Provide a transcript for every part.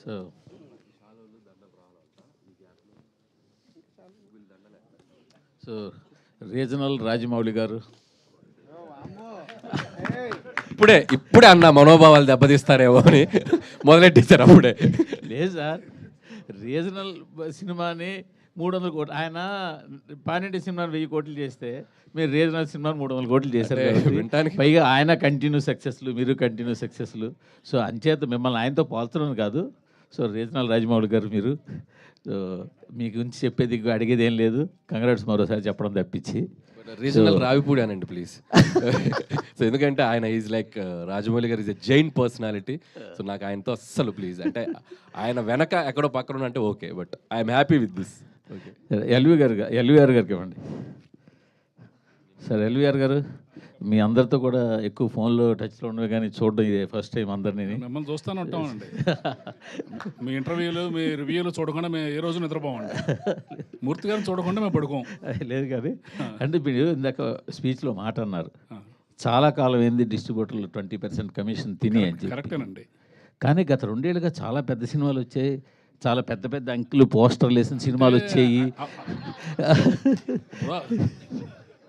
So so regional Rajamouli గారు ఇప్పుడే అన్న మనోభావాలు దెబ్బతీస్తారేమో అని మొదలెట్టించారు అప్పుడే. లేదు సార్, రీజనల్ సినిమాని 300 కోట్లు, ఆయన పానింటి సినిమాని 1000 కోట్లు చేస్తే మీరు రీజనల్ సినిమాని 300 కోట్లు చేశారు కాబట్టి, పైగా ఆయన కంటిన్యూ సక్సెస్లు, మీరు కంటిన్యూ సక్సెస్లు. సో అంచేత మిమ్మల్ని ఆయనతో పోల్చడం కాదు. సో రీజనల్ రాజమౌళి గారు మీరు, మీ గురించి చెప్పేది అడిగేది ఏం లేదు. కంగ్రాట్స్ మరోసారి చెప్పడం తప్పించి. రీజనల్ రావిపూడి అనండి ప్లీజ్. సో ఎందుకంటే ఆయన ఈజ్ లైక్ రాజమౌళి గారు is a Jain personality. So నాకు ఆయనతో అస్సలు ప్లీజ్, అంటే ఆయన వెనక ఎక్కడో పక్కన అంటే okay, but I'm happy with this. Okay, LVR గారికి ఇవ్వండి సార్. ఎల్వీఆర్ గారు మీ అందరితో కూడా ఎక్కువ ఫోన్లో టచ్లో ఉండవు, కానీ చూడడం ఇదే ఫస్ట్ టైం అందరినీ. మిమ్మల్ని చూస్తూనే ఉంటామండి. మీ ఇంటర్వ్యూలు, మీ రివ్యూలు చూడకుండా మేము ఏ రోజు నిద్రపోమండి. మూర్తి గారిని చూడకుండా మేము పడుకోం. లేదు కానీ, అంటే మీరు ఇందాక స్పీచ్లో మాట అన్నారు, చాలా కాలం ఏంది డిస్ట్రిబ్యూటర్లు 20% కమిషన్ తిని అని చెప్పి. కరెక్టేనండి. కానీ గత 2 ఏళ్ళుగా చాలా పెద్ద సినిమాలు వచ్చాయి, చాలా పెద్ద పెద్ద అంకులు పోస్టర్లు వేసిన సినిమాలు వచ్చాయి.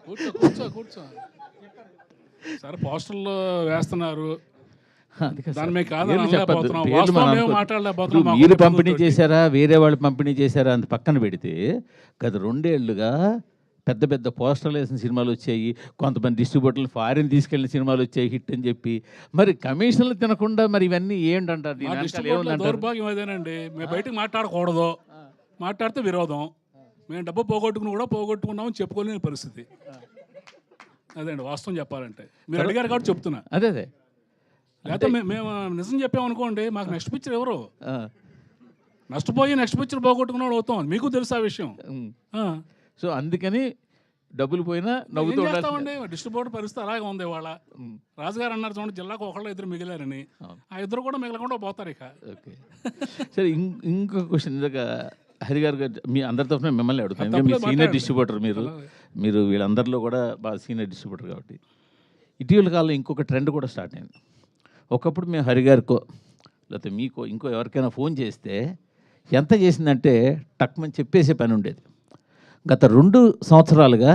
కూర్చో కూర్చో కూర్చో సరే, పోస్టర్లు వేస్తున్నారు, మీరు పంపిణీ చేశారా, వేరే వాళ్ళు పంపిణీ చేశారా అంత పక్కన పెడితే, గత 2 ఏళ్ళుగా పెద్ద పెద్ద పోస్టర్లు వేసిన సినిమాలు వచ్చాయి. కొంతమంది డిస్ట్రిబ్యూటర్లు ఫారిన్ తీసుకెళ్ళిన సినిమాలు వచ్చాయి హిట్ అని చెప్పి. మరి కమిషన్లు తినకుండా మరి ఇవన్నీ ఏంటంటారు? దౌర్భాగ్యం అదేనండి. మేము బయటకు మాట్లాడకూడదు, మాట్లాడితే విరోధం. మేము డబ్బు పోగొట్టుకున్నామని చెప్పుకోలేని పరిస్థితి. అదేండి వాస్తవం చెప్పాలంటే. మీరు అడిగారు కాబట్టి చెప్తున్నా. అదే లేకపోతే మేము నిజం చెప్పామనుకోండి, మాకు నెక్స్ట్ పిక్చర్ ఎవరు నష్టపోయి నెక్స్ట్ పిక్చర్ పోగొట్టుకున్నాడు అవుతాం. మీకు తెలుసు ఆ విషయం. సో అందుకని డబ్బులు పోయినా నవ్వుతూ ఉండాలి. డిస్ట్రిబ్యూటర్ పరిస్థితి అలాగే ఉంది ఇవాళ. రాజుగారు అన్నారు చూడండి, జిల్లాకు ఒకళ్ళు 2 మిగిలారని. ఆ 2 కూడా మిగలకుండా పోతారు ఇక. ఓకే, సరే. ఇంకొక క్వశ్చన్, ఇందాక హరి గారు మీ అందరి తరఫున మిమ్మల్ని అడుగుతాను. మీరు సీనియర్ డిస్ట్రిబ్యూటర్, మీరు వీళ్ళందరిలో కూడా బాగా సీనియర్ డిస్ట్రిబ్యూటర్ కాబట్టి, ఇటీవల కాలంలో ఇంకొక ట్రెండ్ కూడా స్టార్ట్ అయింది. ఒకప్పుడు మేము హరి గారికో లేకపోతే మీకో ఇంకో ఎవరికైనా ఫోన్ చేస్తే ఎంత చేసిందంటే టక్మని చెప్పేసే పని ఉండేది. గత 2 సంవత్సరాలుగా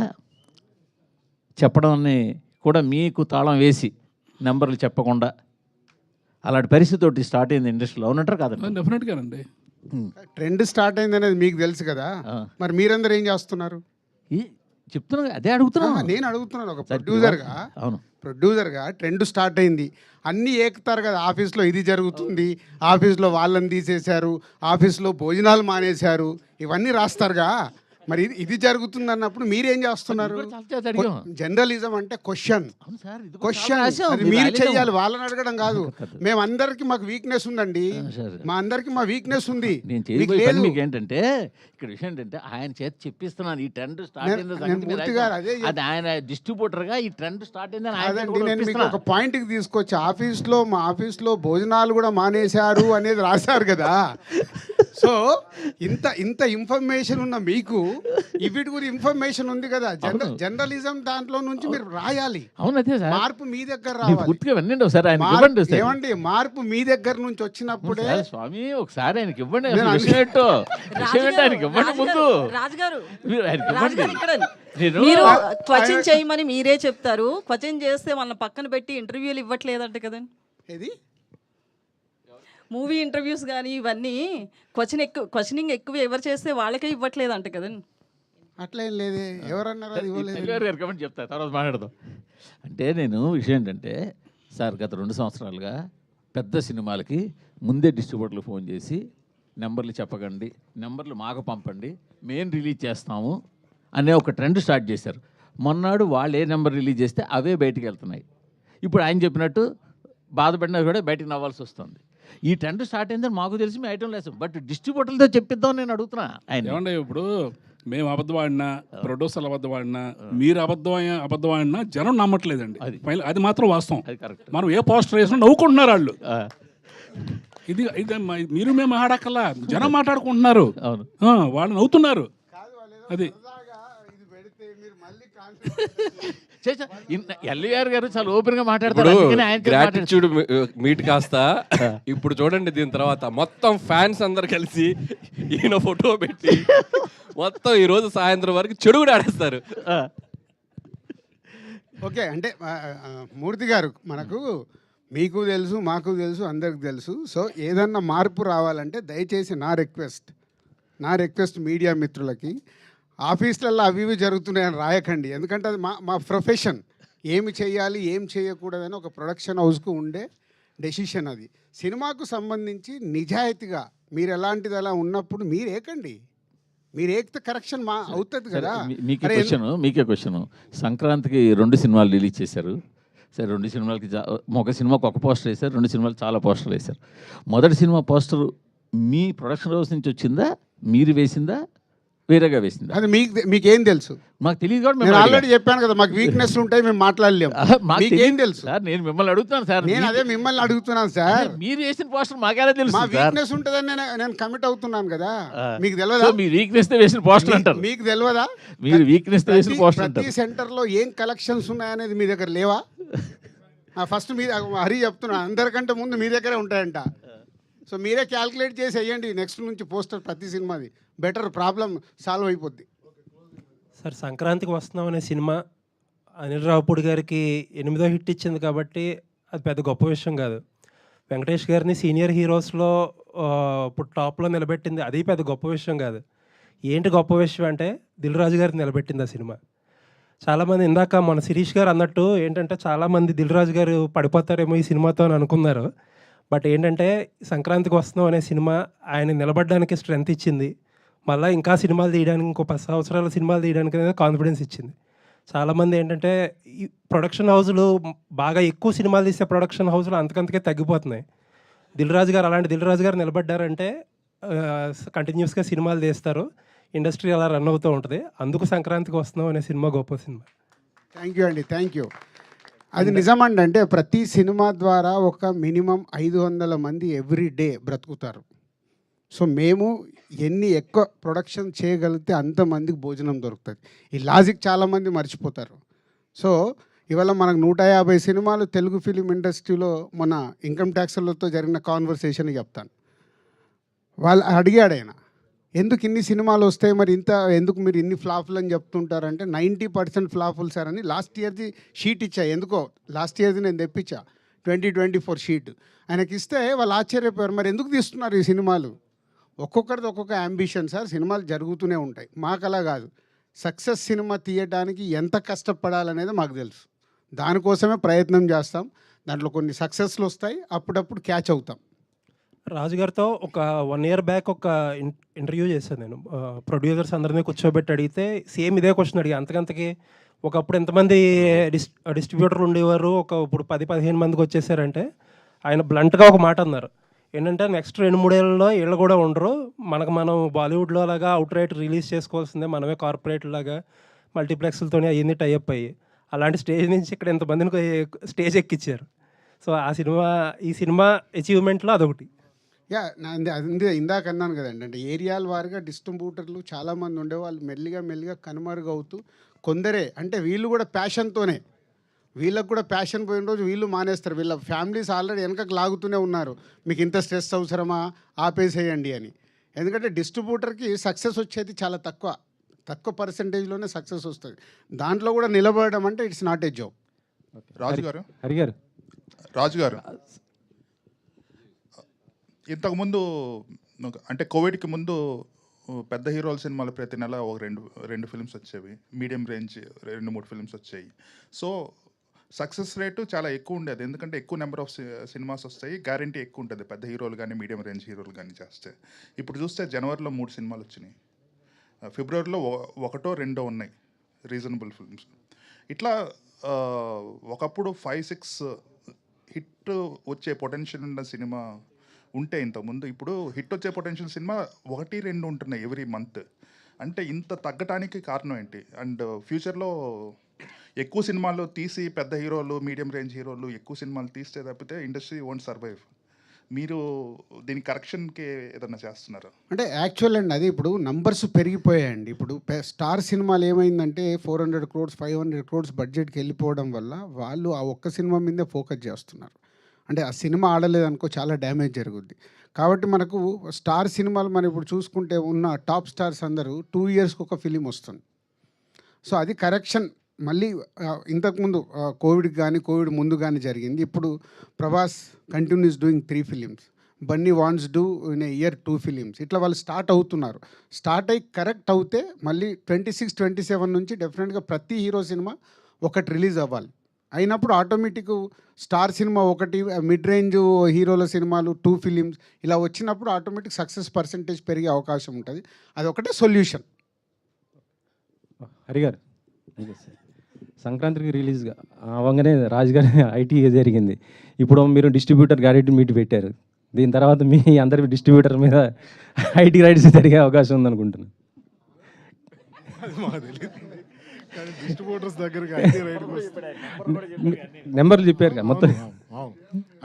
చెప్పడాన్ని కూడా మీకు తాళం వేసి నెంబర్లు చెప్పకుండా అలాంటి పరిస్థితి స్టార్ట్ అయింది ఇండస్ట్రీలో. అవునంటారు కాదండి? డెఫినెట్గానండి. ట్రెండ్ స్టార్ట్ అయింది అనేది మీకు తెలుసు కదా, మరి మీరందరూ ఏం చేస్తున్నారు? చెప్తున్నా, అదే అడుగుతున్నా. నేను అడుగుతున్నాను ఒక ప్రొడ్యూసర్గా. అవును, ప్రొడ్యూసర్గా ట్రెండ్ స్టార్ట్ అయింది, అన్నీ ఏకుతారు కదా. ఆఫీస్లో ఇది జరుగుతుంది, ఆఫీస్లో వాళ్ళని తీసేశారు, ఆఫీస్లో భోజనాలు మానేశారు, ఇవన్నీ రాస్తారుగా. మరి ఇది జరుగుతుంది అన్నప్పుడు మీరేం చేస్తున్నారు? జర్నలిజం అంటే క్వశ్చన్ అది మీరు చెయ్యాలి, వాళ్ళని అడగడం కాదు. మేమందరికి మాకు వీక్నెస్ ఉందండి, మా అందరికి మా వీక్నెస్ ఉంది. మీకు ఏంటంటే ఇక్కడ విషయం ఏంటంటే, ఆయన చేతి చెప్పిస్తున్నాను ఈ ట్రెండ్ స్టార్ట్ అయింది. ఆయన డిస్ట్రిబ్యూటర్ గా ఈ ట్రెండ్ స్టార్ట్ అయిందని నేను మీకు ఒక పాయింట్ కి తీసుకొచ్చి, మా ఆఫీస్లో భోజనాలు కూడా మానేశారు అనేది రాశారు కదా. సో ఇంత ఇన్ఫర్మేషన్ ఉన్న మీకు వీటి గురించి ఇన్ఫర్మేషన్ ఉంది కదా. జర్నలిజం దాంట్లో నుంచి మీరు రాయాలి. మార్పు మీ దగ్గర రావాలి. ఏమండి, మార్పు మీ దగ్గర నుంచి వచ్చినప్పుడే. స్వామి ఒకసారి ఆయనకి ఇవ్వండి, మీరు క్వశ్చన్ చేయమని మీరే చెప్తారు. క్వశ్చన్ చేస్తే వాళ్ళని పక్కన పెట్టి ఇంటర్వ్యూలు ఇవ్వట్లేదంట కదండి. ఏది మూవీ ఇంటర్వ్యూస్ కానీ ఇవన్నీ క్వశ్చనింగ్ ఎక్కువ ఎవరు చేస్తే వాళ్ళకే ఇవ్వట్లేదంట కదండి. అట్లా ఏం లేదే, ఎవరన్నారు అది ఇవ్వలేదు. చెప్తా, తర్వాత మాట్లాడదాం. అంటే నేను విషయం ఏంటంటే సార్, గత 2 సంవత్సరాలుగా పెద్ద సినిమాలకి ముందే డిస్ట్రిబ్యూటర్లు ఫోన్ చేసి నెంబర్లు చెప్పకండి, నెంబర్లు మాకు పంపండి, మేము రిలీజ్ చేస్తాము అనే ఒక ట్రెండ్ స్టార్ట్ చేశారు. మొన్నాడు వాళ్ళు ఏ నెంబర్ రిలీజ్ చేస్తే అవే బయటికి వెళ్తున్నాయి. ఇప్పుడు ఆయన చెప్పినట్టు బాధపడినా కూడా బయటికి నవ్వాల్సి వస్తుంది. ఈ ట్రెండ్ స్టార్ట్ అయిందని మాకు తెలిసి మేము ఐటమ్ లేదు, బట్ డిస్ట్రిబ్యూటర్లతో చెప్పిద్దాం నేను అడుగుతున్నా. ఆయన ఏమంటే ఇప్పుడు మేము అబద్ధం ఆడినా, ప్రొడ్యూసర్లు అబద్ధం ఆడినా, మీరు అబద్ధం ఆడినా జనం నమ్మట్లేదండి. అది మాత్రం వాస్తవం. మనం ఏ పోస్టర్ వేసినా నవ్వుకుంటున్నారు వాళ్ళు. ఇది మీరు మేము ఆడక్కల్లా, జనం మాట్లాడుకుంటున్నారు, వాళ్ళు నవ్వుతున్నారు. అది ఎల్వీఆర్ గారు చాలా ఓపెన్ గా మాట్లాడతారు, ఇప్పుడు అందుకని ఆయన చేత గ్రాటిట్యూడ్ మీట్ కాస్త ఇప్పుడు చూడండి దీని తర్వాత మొత్తం ఫ్యాన్స్ అందరు కలిసి ఈయన ఫోటో పెట్టి మొత్తం ఈ రోజు సాయంత్రం వరకు చెడు కూడా ఆడేస్తారు. ఓకే అంటే మూర్తి గారు మనకు మీకు తెలుసు మాకు తెలుసు అందరికి తెలుసు. సో ఏదన్నా మార్పు రావాలంటే దయచేసి నా రిక్వెస్ట్ మీడియా మిత్రులకి ఆఫీసులలో అవి ఇవి జరుగుతున్నాయని రాయకండి. ఎందుకంటే అది మా ప్రొఫెషన్. ఏమి చేయాలి ఏం చేయకూడదని ఒక ప్రొడక్షన్ హౌస్కు ఉండే డెసిషన్ అది. సినిమాకు సంబంధించి నిజాయితీగా మీరు ఎలాంటిది అలా ఉన్నప్పుడు మీరు ఏకండి, మీరు ఏకితే కరెక్షన్ అవుతుంది కదా. మీకే క్వశ్చన్, సంక్రాంతికి 2 సినిమాలు రిలీజ్ చేశారు. సరే 2 సినిమాలకి ఒక సినిమాకి ఒక పోస్టర్ వేశారు, 2 సినిమాలు చాలా పోస్టర్లు వేశారు. మొదటి సినిమా పోస్టర్ మీ ప్రొడక్షన్ హౌస్ నుంచి వచ్చిందా, మీరు వేసిందా, వేరేగా వేసిందా? అది మీకేం తెలుసు? మాకు తెలియదు కూడా. నేను ఆల్రెడీ చెప్పాను కదా, మాకు వీక్నెస్ ఉంటాయి, మేము మాట్లాడలేము. మీకేం తెలుసు సార్? నేను మిమ్మల్ని అడుగుతాను సార్. నేను అదే మిమ్మల్ని అడుగుతున్నాను సార్. మీరు వేసిన పోస్టర్ మాకేలా తెలుసు? మా వీక్నెస్ ఉంటుందని నేను కమిట్ అవుతున్నాను కదా. మీకు తెలియదా? మీ వీక్నెస్ తో వేసిన పోస్టర్ అంటారు. మీకు తెలియదా? మీరు వీక్నెస్ తో వేసిన పోస్టర్ అంటారు. ప్రతి సెంటర్లో ఏం కలెక్షన్స్ ఉన్నాయనేది మీ దగ్గర లేవా? ఫస్ట్ మీ హరి చెప్తున్నా, అందరికంటే ముందు మీ దగ్గరే ఉంటాయంట. సో మీరే క్యాల్కులేట్ చేసి వేయండి నెక్స్ట్ నుంచి పోస్టర్ ప్రతి సినిమాది. బెటర్, ప్రాబ్లం సాల్వ్ అయిపోద్ది. సార్ సంక్రాంతికి వస్తున్నాం అనే సినిమా అనిల్ రావుపూడి గారికి 8వ హిట్ ఇచ్చింది కాబట్టి అది పెద్ద గొప్ప విషయం కాదు. వెంకటేష్ గారిని సీనియర్ హీరోస్లో ఇప్పుడు టాప్లో నిలబెట్టింది, అది పెద్ద గొప్ప విషయం కాదు. ఏంటి గొప్ప విషయం అంటే దిల్ రాజు గారిని నిలబెట్టింది ఆ సినిమా. చాలామంది ఇందాక మన శిరీష్ గారు అన్నట్టు ఏంటంటే చాలామంది దిల్ రాజు గారు పడిపోతారేమో ఈ సినిమాతో అని అనుకున్నారు. బట్ ఏంటంటే సంక్రాంతికి వస్తున్నాం అనే సినిమా ఆయన నిలబడడానికి స్ట్రెంగ్త్ ఇచ్చింది. మళ్ళీ ఇంకా సినిమాలు తీయడానికి, ఇంకో 10 సంవత్సరాల సినిమాలు తీయడానికి అనేది కాన్ఫిడెన్స్ ఇచ్చింది. చాలామంది ఏంటంటే ఈ ప్రొడక్షన్ హౌస్లు బాగా ఎక్కువ సినిమాలు తీసే ప్రొడక్షన్ హౌస్లు అంతకంతకే తగ్గిపోతున్నాయి. దిల్ రాజు గారు నిలబడ్డారంటే కంటిన్యూస్గా సినిమాలు తీస్తారు, ఇండస్ట్రీ అలా రన్ అవుతూ ఉంటుంది. అందుకు సంక్రాంతికి వస్తున్నాం అనే సినిమా గొప్ప సినిమా. థ్యాంక్ యూ అండి, థ్యాంక్ యూ. అది నిజమండి. అంటే ప్రతి సినిమా ద్వారా ఒక మినిమం 500 మంది ఎవ్రీ డే బ్రతుకుతారు. సో మేము ఎన్ని ఎక్కువ ప్రొడక్షన్ చేయగలిగితే అంతమందికి భోజనం దొరుకుతుంది. ఈ లాజిక్ చాలామంది మర్చిపోతారు. సో ఇవాళ మనకు 150 సినిమాలు తెలుగు ఫిలిం ఇండస్ట్రీలో మన ఇన్కమ్ ట్యాక్స్లతో జరిగిన కాన్వర్సేషన్ చెప్తాను. వాళ్ళు అడిగాడు ఆయన, ఎందుకు ఇన్ని సినిమాలు వస్తాయి మరి ఎందుకు మీరు ఇన్ని ఫ్లాపులు అని చెప్తుంటారంటే 90% ఫ్లాపులు సార్ అని లాస్ట్ ఇయర్ది షీట్ ఇచ్చా. ఎందుకో లాస్ట్ ఇయర్ది నేను తెప్పించా 2024 షీట్ ఆయనకి ఇస్తే వాళ్ళు ఆశ్చర్యపోయారు, మరి ఎందుకు తీస్తున్నారు ఈ సినిమాలు? ఒక్కొక్కరిది ఒక్కొక్క అంబిషన్ సార్. సినిమాలు జరుగుతూనే ఉంటాయి, మాకు అలా కాదు. సక్సెస్ సినిమా తీయడానికి ఎంత కష్టపడాలనేది మాకు తెలుసు. దానికోసమే ప్రయత్నం చేస్తాం. దాంట్లో కొన్ని సక్సెస్లు వస్తాయి, అప్పుడప్పుడు క్యాచ్ అవుతాం. రాజుగారితో ఒక 1 year బ్యాక్ ఒక ఇంటర్వ్యూ చేశాను నేను. ప్రొడ్యూసర్స్ అందరినీ కూర్చోబెట్టి అడిగితే సేమ్ ఇదే క్వశ్చన్ అడిగా. అంతకంతకి ఒకప్పుడు ఎంతమంది డిస్ట్రిబ్యూటర్లు ఉండేవారు, ఇప్పుడు 10-15 మందికి వచ్చేసారంటే ఆయన బ్లంట్గా ఒక మాట అన్నారు. ఏంటంటే నెక్స్ట్ 2-3 ఏళ్ళలో వీళ్ళు కూడా ఉండరు, మనం బాలీవుడ్లో లాగా అవుట్ రైట్ రిలీజ్ చేసుకోవాల్సిందే, మనమే కార్పొరేట్ లాగా మల్టీప్లెక్స్లతోనే అయ్యింది టైఅప్ అయ్యి, అలాంటి స్టేజ్ నుంచి ఇక్కడ ఎంతమందిని స్టేజ్ ఎక్కించారు. సో ఈ సినిమా అచీవ్మెంట్లో అదొకటి. ఇందాక అన్నాను కదండి, అంటే ఏరియాల వారిగా డిస్ట్రిబ్యూటర్లు చాలామంది ఉండేవాళ్ళు మెల్లిగా కనుమరుగవుతూ కొందరే, అంటే వీళ్ళు కూడా ప్యాషన్తోనే, వీళ్ళకు కూడా ప్యాషన్ పోయిన రోజు వీళ్ళు మానేస్తారు. వీళ్ళ ఫ్యామిలీస్ ఆల్రెడీ వెనకకు లాగుతూనే ఉన్నారు, మీకు ఇంత స్ట్రెస్ అవసరమా, ఆపేసేయండి అని. ఎందుకంటే డిస్ట్రిబ్యూటర్కి సక్సెస్ వచ్చేది చాలా తక్కువ పర్సంటేజ్లోనే సక్సెస్ వస్తుంది. దాంట్లో కూడా నిలబడడం అంటే ఇట్స్ నాట్ ఏ జాబ్. రాజు గారు ఇంతకుముందు అంటే కోవిడ్కి ముందు పెద్ద హీరోల సినిమాలు ప్రతి నెల ఒక రెండు ఫిల్మ్స్ వచ్చేవి, మీడియం రేంజ్ 2-3 ఫిల్మ్స్ వచ్చాయి. సో సక్సెస్ రేటు చాలా ఎక్కువ ఉండేది, ఎందుకంటే ఎక్కువ నెంబర్ ఆఫ్ సినిమాస్ వస్తాయి, గ్యారంటీ ఎక్కువ ఉంటుంది పెద్ద హీరోలు కానీ మీడియం రేంజ్ హీరోలు కానీ చేస్తే. ఇప్పుడు చూస్తే జనవరిలో 3 సినిమాలు వచ్చినాయి, ఫిబ్రవరిలో 1-2 ఉన్నాయి రీజనబుల్ ఫిల్మ్స్. ఇట్లా ఒకప్పుడు 5-6 హిట్ వచ్చే పొటెన్షియల్ ఉన్న సినిమా ఉంటే ఇంతకుముందు, ఇప్పుడు హిట్ వచ్చే పొటెన్షియల్ సినిమా 1-2 ఉంటున్నాయి ఎవ్రీ మంత్. అంటే ఇంత తగ్గటానికి కారణం ఏంటి? అండ్ ఫ్యూచర్లో ఎక్కువ సినిమాలు తీసి పెద్ద హీరోలు మీడియం రేంజ్ హీరోలు ఎక్కువ సినిమాలు తీస్తే తప్పితే ఇండస్ట్రీ వోంట్ సర్వైవ్. మీరు దీని కరెక్షన్కి ఏదన్నా చేస్తున్నారు? అంటే యాక్చువల్ అండి అది ఇప్పుడు నంబర్స్ పెరిగిపోయాయండి. ఇప్పుడు స్టార్ సినిమాలు ఏమైందంటే 400 crores 500 crores బడ్జెట్కి వెళ్ళిపోవడం వల్ల వాళ్ళు ఆ ఒక్క సినిమా మీదే ఫోకస్ చేస్తున్నారు. అంటే ఆ సినిమా ఆడలేదనుకో చాలా డ్యామేజ్ జరుగుద్ది. కాబట్టి మనకు స్టార్ సినిమాలు మనం ఇప్పుడు చూసుకుంటే ఉన్న టాప్ స్టార్స్ అందరూ 2 yearsకి ఒక ఫిలిం వస్తుంది. సో అది కరెక్షన్ మళ్ళీ ఇంతకుముందు కోవిడ్కి కానీ కోవిడ్ ముందు కానీ జరిగింది. ఇప్పుడు Prabhas continuous doing 3 films, Bunny wants do in a year 2 films. ఇట్లా వాళ్ళు స్టార్ట్ అవుతున్నారు. స్టార్ట్ అయ్యి కరెక్ట్ అవుతే మళ్ళీ 26, 27 నుంచి డెఫినెట్గా ప్రతి హీరో సినిమా ఒకటి రిలీజ్ అవ్వాలి. అయినప్పుడు ఆటోమేటిక్ స్టార్ సినిమా ఒకటి, మిడ్ రేంజ్ హీరోల సినిమాలు 2 films ఇలా వచ్చినప్పుడు ఆటోమేటిక్ సక్సెస్ పర్సంటేజ్ పెరిగే అవకాశం ఉంటుంది. అది ఒకటే సొల్యూషన్. హరిగారు సంక్రాంతికి రిలీజ్గా అవ్వగానే రాజుగారి ఐటీ జరిగింది. ఇప్పుడు మీరు డిస్ట్రిబ్యూటర్ గారెంటీ మీట్ పెట్టారు. దీని తర్వాత మీ అందరి డిస్ట్రిబ్యూటర్ మీద ఐటీ రైట్స్ జరిగే అవకాశం ఉందనుకుంటున్నాను. డిస్ట్రిబ్యూటర్స్ దగ్గరికి ఐటీ రైట్కి వస్తే నెంబర్లు చెప్పారు కదా మొత్తం.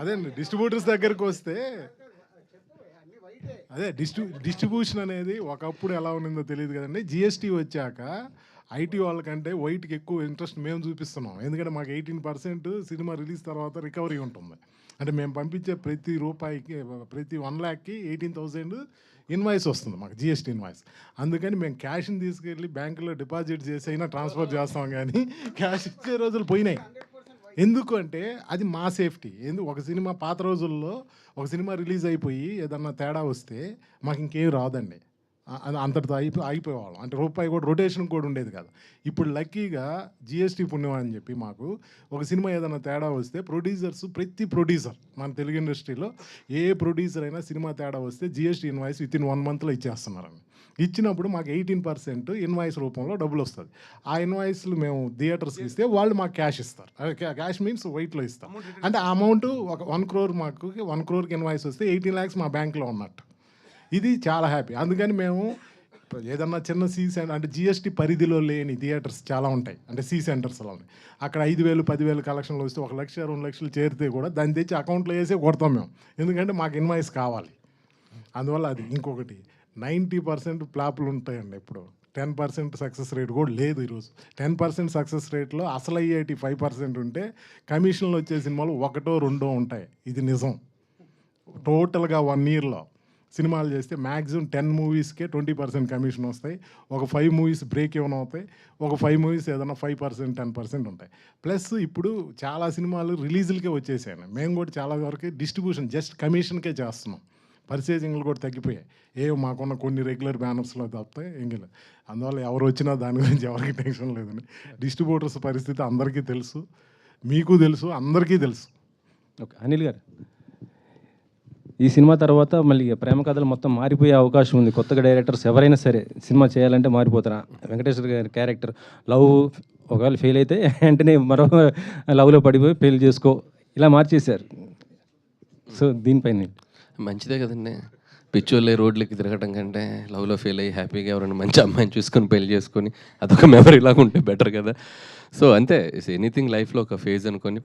అదే డిస్ట్రిబ్యూటర్స్ దగ్గరికి వస్తే అదే డిస్ట్రిబ్యూషన్ అనేది ఒకప్పుడు ఎలా ఉండిందో తెలియదు కదండి. జిఎస్టీ వచ్చాక ఐటీ వాళ్ళకంటే వైట్కి ఎక్కువ ఇంట్రెస్ట్ మేము చూపిస్తున్నాం. ఎందుకంటే మాకు 18% సినిమా రిలీజ్ తర్వాత రికవరీ ఉంటుంది. అంటే మేము పంపించే ప్రతి రూపాయికి ప్రతి 1 lakhకి 18,000 ఇన్వాయిస్ వస్తుంది మాకు, జిఎస్టీ ఇన్వాయిస్. అందుకని మేము క్యాష్ని తీసుకెళ్ళి బ్యాంకులో డిపాజిట్ చేసి అయినా ట్రాన్స్ఫర్ చేస్తాం, కానీ క్యాష్ ఇచ్చే రోజులు పోయినాయి. ఎందుకు అంటే అది మా సేఫ్టీ. ఒక సినిమా పాత రోజుల్లో ఒక సినిమా రిలీజ్ అయిపోయి ఏదన్నా తేడా వస్తే మాకు ఇంకేం రాదండి. అంతటితో అయిపోయేవాళ్ళం. అంటే రూపాయి కూడా రొటేషన్ కూడా ఉండేది కాదు. ఇప్పుడు లక్కీగా జిఎస్టీ పుణ్యం అని చెప్పి మాకు ఒక సినిమా ఏదైనా తేడా వస్తే ప్రతి ప్రొడ్యూసర్ మన తెలుగు ఇండస్ట్రీలో ఏ ప్రొడ్యూసర్ అయినా సినిమా తేడా వస్తే జిఎస్టీ ఇన్వాయిస్ విత్ ఇన్ 1 monthలో ఇచ్చేస్తున్నారండి. ఇచ్చినప్పుడు మాకు 18% ఇన్వాయిస్ రూపంలో డబ్బులు వస్తుంది. ఆ ఇన్వాయిస్లు మేము థియేటర్స్కి ఇస్తే వాళ్ళు మాకు క్యాష్ ఇస్తారు. క్యాష్ మీన్స్ వైట్లో ఇస్తాం. అంటే ఆ అమౌంట్ ఒక 1 crore మాకు 1 crore ఇన్వాయిస్ వస్తే 18 lakhs మా బ్యాంక్లో ఉన్నట్టు. ఇది చాలా హ్యాపీ. అందుకని మేము ఏదన్నా చిన్న అంటే జిఎస్టీ పరిధిలో లేని థియేటర్స్ చాలా ఉంటాయి. అంటే సెంటర్స్లో అక్కడ 5,000 10,000 కలెక్షన్లు వస్తే 1 లక్ష 2 లక్షలు చేరితే కూడా దాన్ని తెచ్చి అకౌంట్లో వేసే కొడతాం మేము. ఎందుకంటే మాకు ఇన్వాయిస్ కావాలి. అందువల్ల అది. ఇంకొకటి 90% ఫ్లాపులు ఉంటాయండి. ఇప్పుడు 10% సక్సెస్ రేట్ కూడా లేదు ఈరోజు. 10% సక్సెస్ రేట్లో అసలు అయ్యేటి 5% ఉంటే కమిషన్లు వచ్చే సినిమాలు 1 2 ఉంటాయి. ఇది నిజం. టోటల్గా 1 yearలో సినిమాలు చేస్తే మ్యాక్సిమం 10 moviesకే 20% కమిషన్ వస్తాయి. ఒక 5 movies బ్రేక్ ఏమైనా అవుతాయి. ఒక 5 movies ఏదైనా 5% 10% ఉంటాయి. ప్లస్ ఇప్పుడు చాలా సినిమాలు రిలీజులకే వచ్చేసాయి. మేము కూడా చాలా వరకు డిస్ట్రిబ్యూషన్ జస్ట్ కమిషన్కే చేస్తున్నాం. పర్చేజింగ్లు కూడా తగ్గిపోయాయి. మాకున్న కొన్ని రెగ్యులర్ బ్యానర్స్లో తప్పితే ఇంక. అందువల్ల ఎవరు వచ్చినా దాని గురించి ఎవరికి టెన్షన్ లేదండి. డిస్ట్రిబ్యూటర్స్ పరిస్థితి అందరికీ తెలుసు, మీకు తెలుసు, అందరికీ తెలుసు. ఓకే అనిల్ గారు, ఈ సినిమా తర్వాత మళ్ళీ ప్రేమ కథలు మొత్తం మారిపోయే అవకాశం ఉంది. కొత్తగా డైరెక్టర్స్ ఎవరైనా సరే సినిమా చేయాలంటే మారిపోతారా? వెంకటేశ్వర గారి క్యారెక్టర్ లవ్ ఒకవేళ ఫెయిల్ అయితే వెంటనే మరో లవ్లో పడిపోయి పెళ్లి చేసుకో ఇలా మార్చేశారు. సో దీనిపైన మంచిదే కదండి. పిచ్చోళ్ళే రోడ్లకి తిరగటం కంటే లవ్లో ఫెయిల్ అయ్యి హ్యాపీగా ఎవరైనా మంచి అమ్మాయిని చూసుకొని పెళ్లి చేసుకొని అదొక మెమరీ లాగా ఉంటే బెటర్ కదా. సో అంతే, ఎనీథింగ్ లైఫ్లో ఒక ఫేజ్ అనుకొని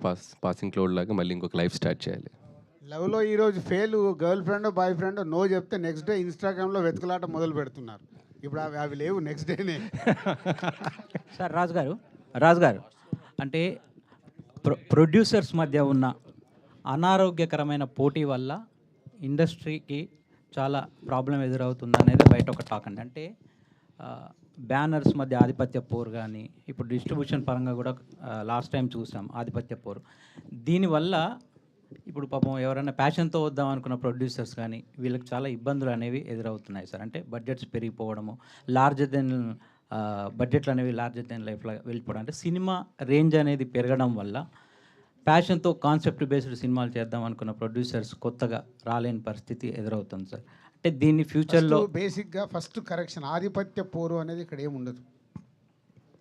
పాసింగ్ క్లౌడ్ లాగా మళ్ళీ ఇంకొక లైఫ్ స్టార్ట్ చేయాలి. లవ్లో ఈరోజు fail, girlfriend boyfriend no చెప్తే నెక్స్ట్ డే ఇన్స్టాగ్రామ్లో వెతుకులాట మొదలు పెడుతున్నారు. ఇప్పుడు అవి లేవు, నెక్స్ట్ డేనే. సార్ రాజు గారు అంటే ప్రొడ్యూసర్స్ మధ్య ఉన్న అనారోగ్యకరమైన పోటీ వల్ల ఇండస్ట్రీకి చాలా ప్రాబ్లం ఎదురవుతుంది అనేది బయట ఒక టాక్ అండి. అంటే బ్యానర్స్ మధ్య ఆధిపత్య పోరు కానీ, ఇప్పుడు డిస్ట్రిబ్యూషన్ పరంగా కూడా లాస్ట్ టైం చూసాం ఆధిపత్య పోరు. దీనివల్ల ఇప్పుడు పాపం ఎవరైనా ప్యాషన్తో వద్దాం అనుకున్న ప్రొడ్యూసర్స్ కానీ వీళ్ళకి చాలా ఇబ్బందులు అనేవి ఎదురవుతున్నాయి సార్. అంటే బడ్జెట్స్ పెరిగిపోవడము, బడ్జెట్లు అనేవి లార్జర్ దెన్ లైఫ్లో వెళ్ళిపోవడం, అంటే సినిమా రేంజ్ అనేది పెరగడం వల్ల ప్యాషన్తో కాన్సెప్ట్ బేస్డ్ సినిమాలు చేద్దాం అనుకున్న ప్రొడ్యూసర్స్ కొత్తగా రాలేని పరిస్థితి ఎదురవుతుంది సార్. అంటే దీన్ని ఫ్యూచర్లో బేసిక్గా ఫస్ట్ కరెక్షన్, ఆధిపత్య పోరు అనేది ఇక్కడ ఏమి ఉండదు.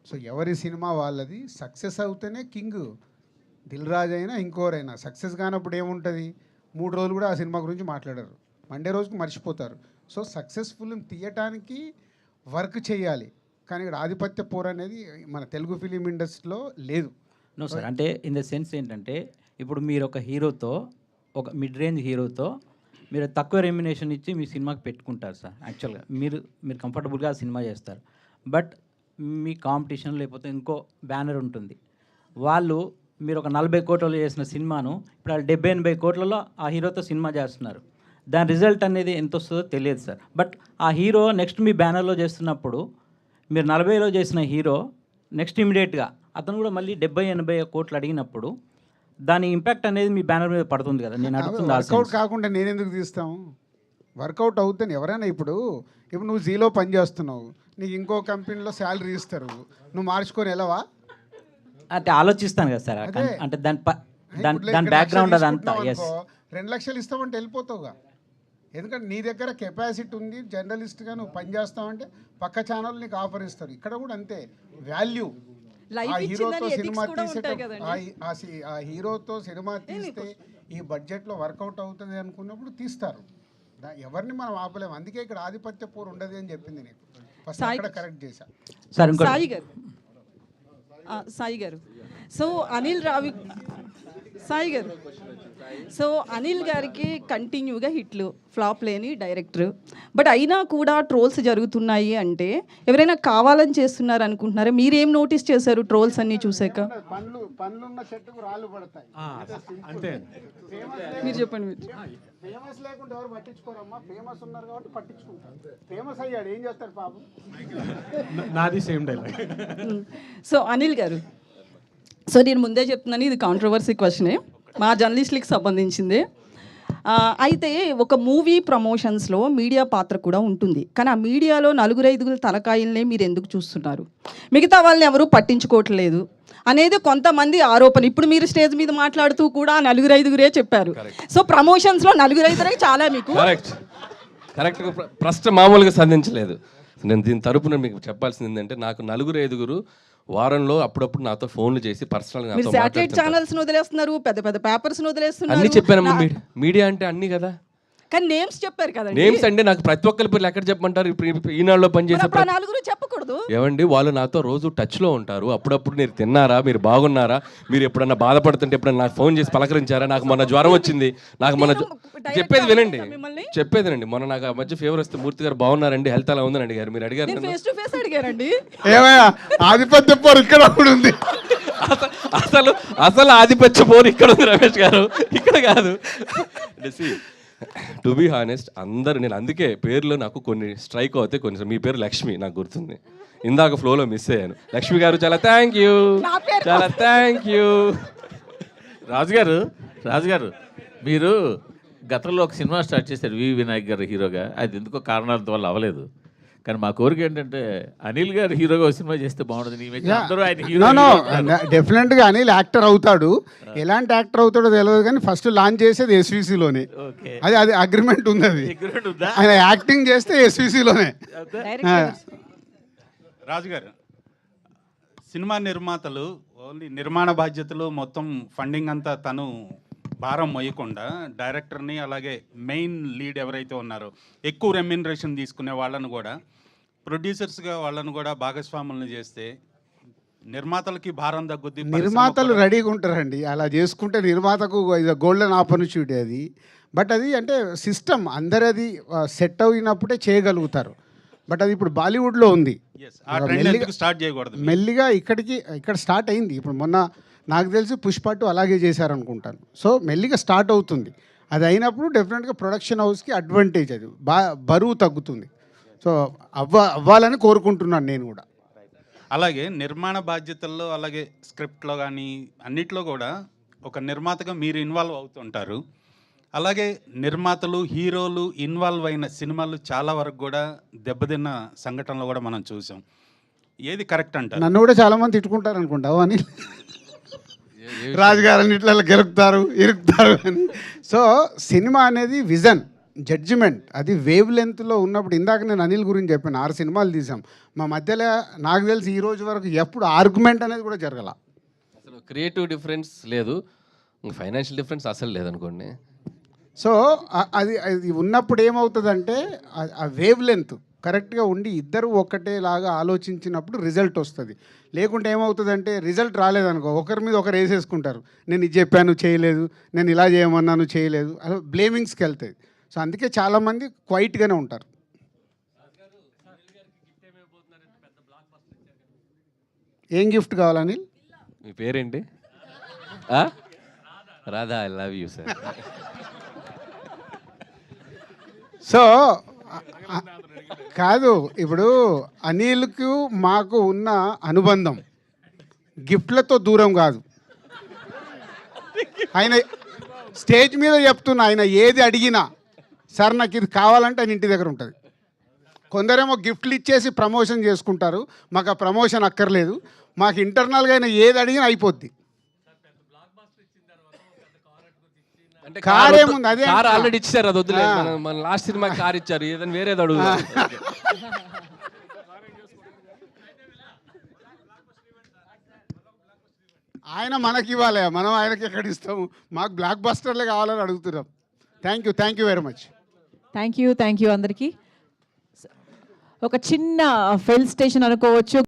సో ఎవరి సినిమా వాళ్ళది, సక్సెస్ అవుతేనే కింగ్. దిల్ రాజు అయినా ఇంకోరైనా సక్సెస్ కానప్పుడు ఏముంటుంది, 3 రోజులు కూడా ఆ సినిమా గురించి మాట్లాడరు, మండే రోజుకి మర్చిపోతారు. సో సక్సెస్ఫుల్ తీయటానికి వర్క్ చేయాలి. కానీ ఇక్కడ ఆధిపత్య పోరు అనేది మన తెలుగు ఫిలిం ఇండస్ట్రీలో లేదు. నో సార్, అంటే ఇన్ ద సెన్స్ ఏంటంటే ఇప్పుడు మీరు ఒక హీరోతో, ఒక మిడ్ రేంజ్ హీరోతో మీరు తక్కువ రెమ్యునేషన్ ఇచ్చి మీ సినిమాకి పెట్టుకుంటారు సార్. యాక్చువల్గా మీరు కంఫర్టబుల్గా సినిమా చేస్తారు. బట్ మీ కాంపిటీషన్ లేకపోతే ఇంకో బ్యానర్ ఉంటుంది, వాళ్ళు మీరు ఒక 40 కోట్లలో చేసిన సినిమాను ఇప్పుడు 70-80 కోట్లలో ఆ హీరోతో సినిమా చేస్తున్నారు. దాని రిజల్ట్ అనేది ఎంత వస్తుందో తెలియదు సార్. బట్ ఆ హీరో నెక్స్ట్ మీ బ్యానర్లో చేస్తున్నప్పుడు మీరు 40లో చేసిన హీరో నెక్స్ట్ ఇమీడియట్గా అతను కూడా మళ్ళీ 70-80 కోట్లు అడిగినప్పుడు దాని ఇంపాక్ట్ అనేది మీ బ్యానర్ మీద పడుతుంది కదా. నేను అడుగుతుంది వర్కౌట్ కాకుండా నేను ఎందుకు తీస్తాము? వర్కౌట్ అవుతాను ఎవరైనా. ఇప్పుడు నువ్వు జీలో పని చేస్తున్నావు, నీకు ఇంకో కంపెనీలో శాలరీ ఇస్తారు, నువ్వు మార్చుకొని వెళ్ళవా? అంటే ఆలోచిస్తాను కదా సార్. అంటే దాని బ్యాక్గ్రౌండ్ అదంతా. ఎస్, 2 లక్షలు ఇస్తామంటే వెళ్ళిపోతావుగా. ఎందుకంటే నీ దగ్గర కెపాసిటీ ఉంది, జర్నలిస్ట్గా నువ్వు పని చేస్తావంటే పక్క ఛానల్ నీకు ఆఫర్ ఇస్తారు. ఇక్కడ కూడా అంతే వాల్యూ. ఆ హీరోతో సినిమా ఆ హీరోతో సినిమా తీస్తే ఈ బడ్జెట్లో వర్కౌట్ అవుతుంది అనుకున్నప్పుడు తీస్తారు. ఎవరిని మనం ఆపలేము. అందుకే ఇక్కడ ఆధిపత్య పోరు ఉండదు అని చెప్పింది నీకు. ఫస్ట్ అక్కడ కరెక్ట్ చేశా. సాయి గారు సో సాయి గారు సో అనిల్ గారికి కంటిన్యూగా హిట్లు ఫ్లాప్ లేని డైరెక్టర్. బట్ అయినా కూడా ట్రోల్స్ జరుగుతున్నాయి అంటే ఎవరైనా కావాలని చేస్తున్నారు అనుకుంటున్నారా? మీరేం నోటీస్ చేశారు ట్రోల్స్ అన్ని చూసాక? పనులున్న చెట్టుకు రాళ్ళు పడతాయి అంతే. మీరు చెప్పండి. ఫేమస్ లేకుంటే ఎవరు పట్టించుకోరమ్మా. ఫేమస్ ఉన్నారు కాబట్టి పట్టించుకుంటారు. ఫేమస్ అయ్యాడు ఏం చేస్తారు పాపం. నాది సేమ్ డైలాగ్. సో అనిల్ గారు, సో నేను ముందే చెప్తున్నాను, ఇది కాంట్రవర్సీ క్వశ్చనే, మా జర్నలిస్టులకి సంబంధించింది. అయితే ఒక మూవీ ప్రమోషన్స్లో మీడియా పాత్ర కూడా ఉంటుంది. కానీ ఆ మీడియాలో 4-5 తలకాయలనే మీరు ఎందుకు చూస్తున్నారు? మిగతా వాళ్ళని ఎవరూ పట్టించుకోవట్లేదు అనేది కొంతమంది ఆరోపణ. ఇప్పుడు మీరు స్టేజ్ మీద మాట్లాడుతూ కూడా 4-5 చెప్పారు. సో ప్రమోషన్స్లో 4-5 చాలా మీకు కరెక్ట్గా ప్రశ్న మామూలుగా సంధించలేదు. నేను దీని తరపున మీకు చెప్పాల్సింది ఏంటంటే, నాకు 4-5 వారంలో అప్పుడప్పుడు నాతో ఫోన్లు చేసి పర్సనల్గా మీరు శాటిలైట్ ఛానల్స్ వదిలేస్తున్నారు, పెద్ద పెద్ద పేపర్స్ వదిలేస్తున్నారు. అన్ని చెప్పానమ్మా. మీడియా అంటే అన్ని కదా. కానీ నేమ్స్ చెప్పారు కదా. నేమ్స్ అంటే నాకు ప్రతి ఒక్కరి పేర్లు ఎక్కడ చెప్పమంటారు? ఇప్పుడు ఈనాడులో పనిచేసే 4 చెప్పకూడదు ఏమండి? వాళ్ళు నాతో రోజు టచ్లో ఉంటారు. అప్పుడప్పుడు మీరు తిన్నారా, మీరు బాగున్నారా, మీరు ఎప్పుడన్నా బాధపడుతుంటే ఎప్పుడన్నా నాకు ఫోన్ చేసి పలకరించారా? నాకు మొన్న జ్వరం వచ్చింది, నాకు మొన్న చెప్పేది వినండి. మొన్న నాకు ఆ మధ్య ఫీవర్ వస్తే మూర్తి గారు బాగున్నారండి, హెల్త్ ఎలా ఉందని అడిగారు. మీరు అడిగారు ఫేస్ టు ఫేస్ అడిగారండి. ఏమయ్యా ఆధిపత్య పోరు ఇక్కడ కూడా ఉంది. అసలు ఆధిపత్య పోరు ఇక్కడ ఉంది రమేష్ గారు, ఇక్కడ కాదు. టు బీ హానెస్ట్, అందరు నేను అందుకే పేర్లో నాకు కొన్ని స్ట్రైక్ అవుతాయి. కొన్ని మీ పేరు లక్ష్మి నాకు గుర్తుంది, ఇందాక ఫ్లోలో మిస్ అయ్యాను. లక్ష్మి గారు చాలా థ్యాంక్ యూ, చాలా థ్యాంక్ యూ. రాజు గారు మీరు గతంలో ఒక సినిమా స్టార్ట్ చేశారు వి వినాయక్ గారు హీరోగా. అది ఎందుకో కారణాల వల్ల అవ్వలేదు. కానీ మా కోరిక ఏంటంటే అనిల్ గారు హీరోగా ఒక సినిమా చేస్తే బాగుంటుంది. డెఫినెట్గా అనిల్ యాక్టర్ అవుతాడు. ఎలాంటి యాక్టర్ అవుతాడో తెలియదు, కానీ ఫస్ట్ లాంచ్ చేసేది ఎస్విసిలోనే. అది అగ్రిమెంట్ ఉంది. అది ఆయన యాక్టింగ్ చేస్తే ఎస్విసిలోనే. రాజుగారు, సినిమా నిర్మాతలు ఓన్లీ నిర్మాణ బాధ్యతలు మొత్తం ఫండింగ్ అంతా తను భారం మొయ్యకుండా డైరెక్టర్ని అలాగే మెయిన్ లీడ్ ఎవరైతే ఉన్నారో ఎక్కువ రెమ్యునరేషన్ తీసుకునే వాళ్ళను కూడా ప్రొడ్యూసర్స్గా వాళ్ళను కూడా భాగస్వాములను చేస్తే నిర్మాతలకి భారం తగ్గుద్ది. నిర్మాతలు రెడీగా ఉంటారండి అలా చేసుకుంటే. నిర్మాతకు గోల్డెన్ ఆపర్చునిటీ అది. బట్ అది అంటే సిస్టమ్ అందరది సెట్ అయినప్పుడే చేయగలుగుతారు. బట్ అది ఇప్పుడు బాలీవుడ్లో ఉంది. స్టార్ట్ చేయకూడదు, మెల్లిగా ఇక్కడ స్టార్ట్ అయింది. ఇప్పుడు మొన్న నాకు తెలిసి పుష్ప 2 అలాగే చేశారనుకుంటాను. సో మెల్లిగా స్టార్ట్ అవుతుంది. అది అయినప్పుడు డెఫినెట్గా ప్రొడక్షన్ హౌస్కి అడ్వాంటేజ్, అది బరువు తగ్గుతుంది. సో అవ్వాలని కోరుకుంటున్నాను నేను కూడా. అలాగే నిర్మాణ బాధ్యతల్లో అలాగే స్క్రిప్ట్లో కానీ అన్నిట్లో కూడా ఒక నిర్మాతగా మీరు ఇన్వాల్వ్ అవుతుంటారు. అలాగే నిర్మాతలు హీరోలు ఇన్వాల్వ్ అయిన సినిమాలు చాలా వరకు కూడా దెబ్బతిన్న సంఘటనలు కూడా మనం చూసాం. ఏది కరెక్ట్ అంటారు? నన్ను కూడా చాలామంది తిట్టుకుంటారు అనుకుంటావు అని, రాజుగారు ఇట్లా ఇరుకుతారు అని. సో సినిమా అనేది విజన్, జడ్జిమెంట్, అది వేవ్ లెంత్లో ఉన్నప్పుడు. ఇందాక నేను అనిల్ గురించి చెప్పాను, 6 సినిమాలు తీసాం. మా మధ్యలో నాకు తెలిసి ఈ రోజు వరకు ఎప్పుడు ఆర్గ్యుమెంట్ అనేది కూడా జరగల. అసలు క్రియేటివ్ డిఫరెన్స్ లేదు, ఫైనాన్షియల్ డిఫరెన్స్ అసలు లేదనుకోండి. సో అది ఉన్నప్పుడు ఏమవుతుందంటే ఆ వేవ్ లెంత్ కరెక్ట్గా ఉండి ఇద్దరు ఒకటేలాగా ఆలోచించినప్పుడు రిజల్ట్ వస్తుంది. లేకుంటే ఏమవుతుందంటే రిజల్ట్ రాలేదనుకో, ఒకరి మీద ఒకరు వేసేసుకుంటారు. నేను ఇది చెప్పాను చేయలేదు, నేను ఇలా చేయమన్నాను చేయలేదు, అలా బ్లేమింగ్స్కి వెళ్తాయి. సో అందుకే చాలామంది క్వైట్గానే ఉంటారు. ఏం గిఫ్ట్ కావాలని? మీ పేరేంటి? Radha, I love you sir. So కాదు, ఇప్పుడు అనిల్కు మాకు ఉన్న అనుబంధం గిఫ్ట్లతో దూరం కాదు. ఆయన స్టేజ్ మీద చెప్తున్నా, ఆయన ఏది అడిగినా సార్ నాకు ఇది కావాలంటే ఆయన ఇంటి దగ్గర ఉంటుంది. కొందరేమో గిఫ్ట్లు ఇచ్చేసి ప్రమోషన్ చేసుకుంటారు. మాకు ఆ ప్రమోషన్ అక్కర్లేదు, మాకు ఇంటర్నల్గా ఆయన ఏది అడిగినా అయిపోద్ది. అంటే కార్ ఏముంది, అదే కార్ ఆల్రెడీ ఇచ్చారు, అది వద్దులే. మన లాస్ట్ సినిమా కార్ ఇచ్చారు, ఏదైనా వేరేది అడుగు. ఆయన మనకి ఇవ్వాలి, మనం ఆయనకి ఎక్కడ ఇస్తాము? మాకు బ్లాక్ బస్టర్లే కావాలని అడుగుతున్నాం. Thank you very much. Thank you అందరికీ. ఒక చిన్న ఫెల్ స్టేషన్ అనుకోవచ్చు.